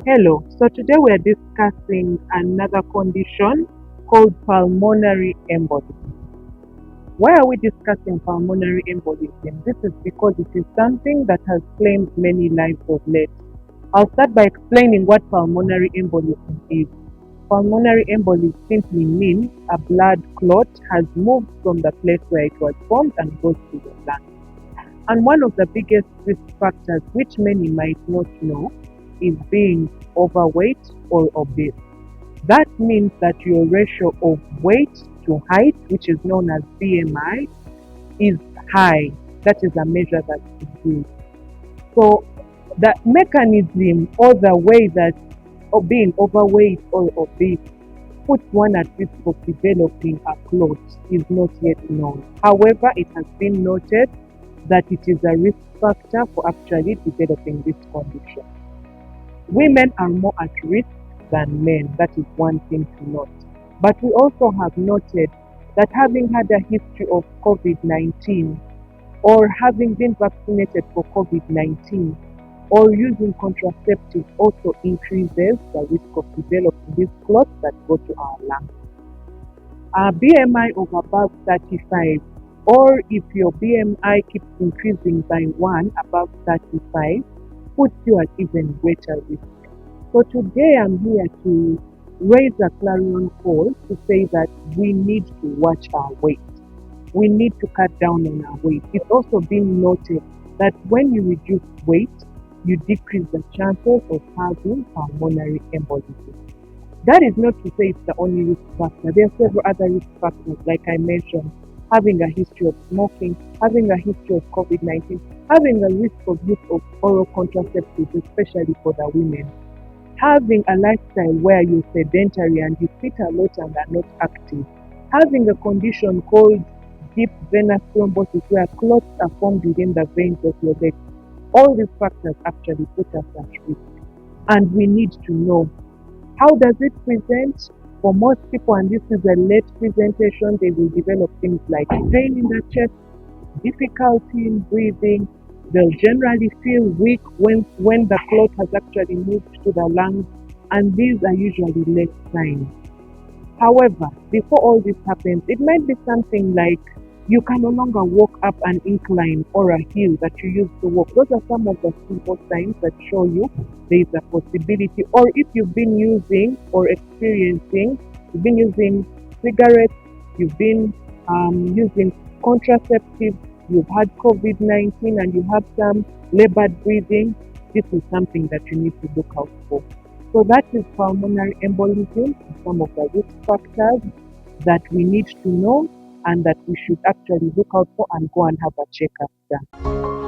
Hello, so today we are discussing another condition called pulmonary embolism. Why are we discussing pulmonary embolism? This is because it is something that has claimed many lives of late. I'll start by explaining what pulmonary embolism is. Pulmonary embolism simply means a blood clot has moved from the place where it was formed and goes to the lung. And one of the biggest risk factors, which many might not know, is being overweight or obese. That means that your ratio of weight to height, which is known as BMI, is high. That is a measure that is used. So the mechanism or the way that being overweight or obese puts one at risk of developing a clot is not yet known. However, it has been noted that it is a risk factor for actually developing this condition. Women are more at risk than men. That is one thing to note. But we also have noted that having had a history of COVID-19 or having been vaccinated for COVID-19 or using contraceptives also increases the risk of developing these clots that go to our lungs. A BMI of above 35, or if your BMI keeps increasing by 1 above 35, puts you at even greater risk. So today I'm here to raise a clarion call to say that we need to watch our weight. We need to cut down on our weight. It's also been noted that when you reduce weight, you decrease the chances of having pulmonary embolism. That is not to say it's the only risk factor. There are several other risk factors, like I mentioned, having a history of smoking, having a history of COVID-19, having a risk of use of oral contraceptives, especially for the women, having a lifestyle where you're sedentary and you sit a lot and are not active, having a condition called deep venous thrombosis where clots are formed within the veins of your leg. All these factors actually put us at risk. And we need to know, how does it present? For most people, and this is a late presentation, they will develop things like pain in the chest, difficulty in breathing. They'll generally feel weak when the clot has actually moved to the lungs, and these are usually late signs. However, before all this happens, it might be something like you can no longer walk up an incline or a hill that you used to walk. Those are some of the simple signs that show you there is a possibility. Or if you've been using or experiencing, you've been using cigarettes, you've been using contraceptives, you've had COVID-19 and you have some labored breathing, this is something that you need to look out for. So that is pulmonary embolism, some of the risk factors that we need to know and that we should actually look out for and go and have a checkup done.